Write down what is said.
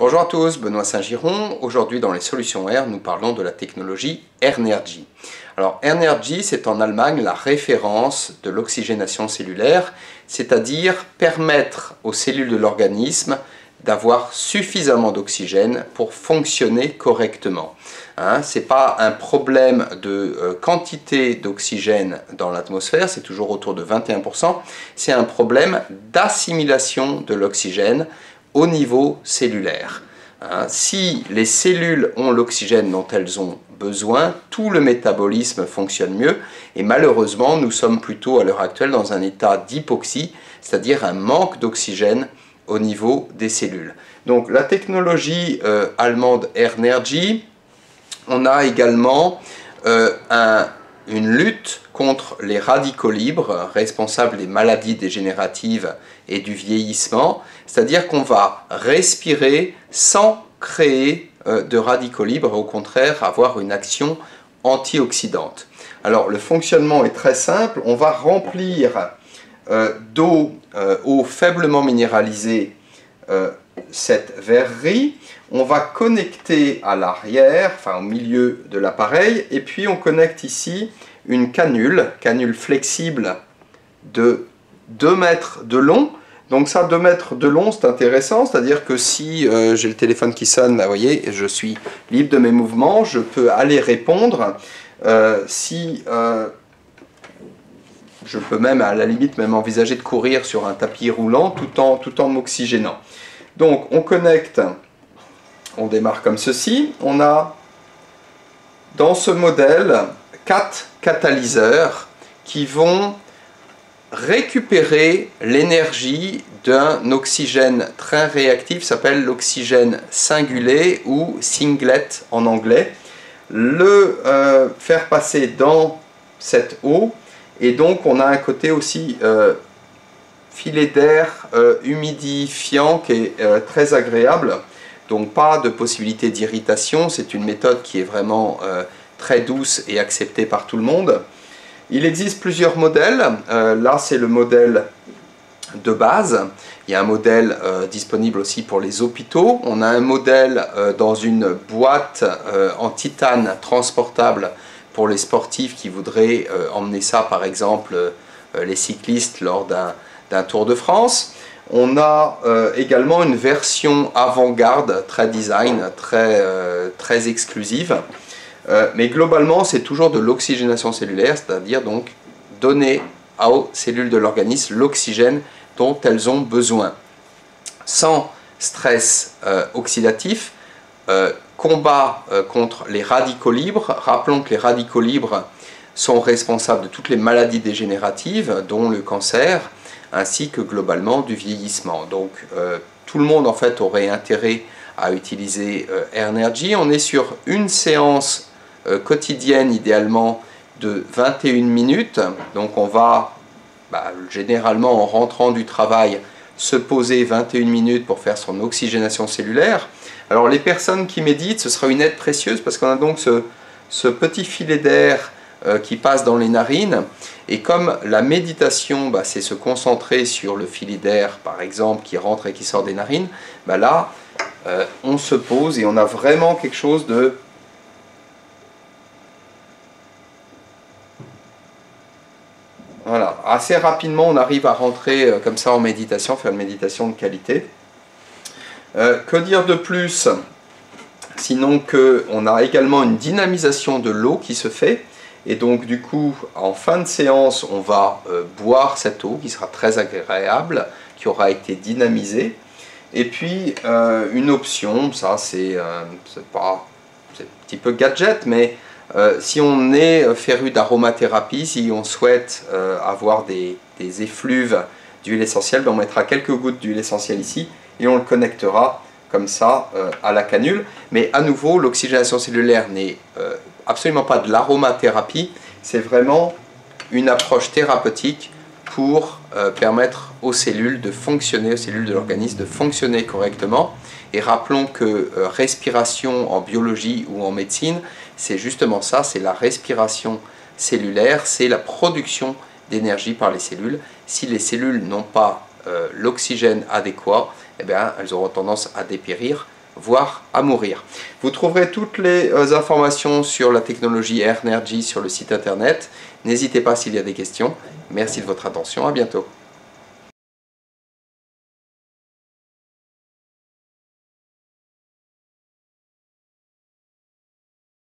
Bonjour à tous, Benoît Saint-Giron. Aujourd'hui dans les solutions Air, nous parlons de la technologie Airnergy. Alors Airnergy, c'est en Allemagne la référence de l'oxygénation cellulaire, c'est-à-dire permettre aux cellules de l'organisme d'avoir suffisamment d'oxygène pour fonctionner correctement. Ce n'est pas un problème de quantité d'oxygène dans l'atmosphère, c'est toujours autour de 21%, c'est un problème d'assimilation de l'oxygène au niveau cellulaire. Si les cellules ont l'oxygène dont elles ont besoin, tout le métabolisme fonctionne mieux et malheureusement nous sommes plutôt à l'heure actuelle dans un état d'hypoxie, c'est-à-dire un manque d'oxygène au niveau des cellules. Donc la technologie allemande Airnergy, on a également une lutte contre les radicaux libres responsables des maladies dégénératives et du vieillissement, c'est-à-dire qu'on va respirer sans créer de radicaux libres, au contraire avoir une action antioxydante. Alors le fonctionnement est très simple, on va remplir d'eau faiblement minéralisée cette verrerie, on va connecter à l'arrière, enfin au milieu de l'appareil, et puis on connecte ici une canule flexible de 2 mètres de long. Donc ça, 2 mètres de long, c'est intéressant, c'est-à-dire que si j'ai le téléphone qui sonne, vous voyez, je suis libre de mes mouvements, je peux aller répondre. Je peux même, à la limite, même envisager de courir sur un tapis roulant tout en m'oxygénant. Donc on connecte, on démarre comme ceci. On a dans ce modèle 4 catalyseurs qui vont récupérer l'énergie d'un oxygène très réactif, s'appelle l'oxygène singulé ou singlet en anglais, le faire passer dans cette eau, et donc on a un côté aussi filet d'air humidifiant qui est très agréable, donc pas de possibilité d'irritation, c'est une méthode qui est vraiment très douce et acceptée par tout le monde. Il existe plusieurs modèles, là c'est le modèle de base, il y a un modèle disponible aussi pour les hôpitaux, on a un modèle dans une boîte en titane transportable pour les sportifs qui voudraient emmener ça par exemple les cyclistes lors d'un Tour de France. On a également une version avant-garde, très design, très exclusive. Mais globalement, c'est toujours de l'oxygénation cellulaire, c'est-à-dire donc donner aux cellules de l'organisme l'oxygène dont elles ont besoin. Sans stress oxydatif, combat contre les radicaux libres. Rappelons que les radicaux libres sont responsables de toutes les maladies dégénératives, dont le cancer, ainsi que globalement du vieillissement. Donc tout le monde en fait aurait intérêt à utiliser Airnergy. On est sur une séance quotidienne idéalement de 21 minutes, donc on va généralement en rentrant du travail se poser 21 minutes pour faire son oxygénation cellulaire. Alors les personnes qui méditent, ce sera une aide précieuse parce qu'on a donc ce petit filet d'air qui passe dans les narines, et comme la méditation c'est se concentrer sur le filet d'air par exemple qui rentre et qui sort des narines, là on se pose et on a vraiment quelque chose de voilà, assez rapidement on arrive à rentrer comme ça en méditation, faire une méditation de qualité. Que dire de plus, sinon qu'on a également une dynamisation de l'eau qui se fait, et donc du coup en fin de séance on va boire cette eau qui sera très agréable, qui aura été dynamisée. Et puis une option, ça c'est un petit peu gadget, mais si on est féru d'aromathérapie, si on souhaite avoir des effluves d'huile essentielle, on mettra quelques gouttes d'huile essentielle ici et on le connectera comme ça à la canule. Mais à nouveau, l'oxygénation cellulaire n'est absolument pas de l'aromathérapie, c'est vraiment une approche thérapeutique pour permettre aux cellules de fonctionner, aux cellules de l'organisme de fonctionner correctement. Et rappelons que respiration en biologie ou en médecine, c'est justement ça, c'est la respiration cellulaire, c'est la production d'énergie par les cellules. Si les cellules n'ont pas l'oxygène adéquat, eh bien, elles auront tendance à dépérir voire à mourir. Vous trouverez toutes les informations sur la technologie Airnergy sur le site internet. N'hésitez pas s'il y a des questions. Merci de votre attention, à bientôt.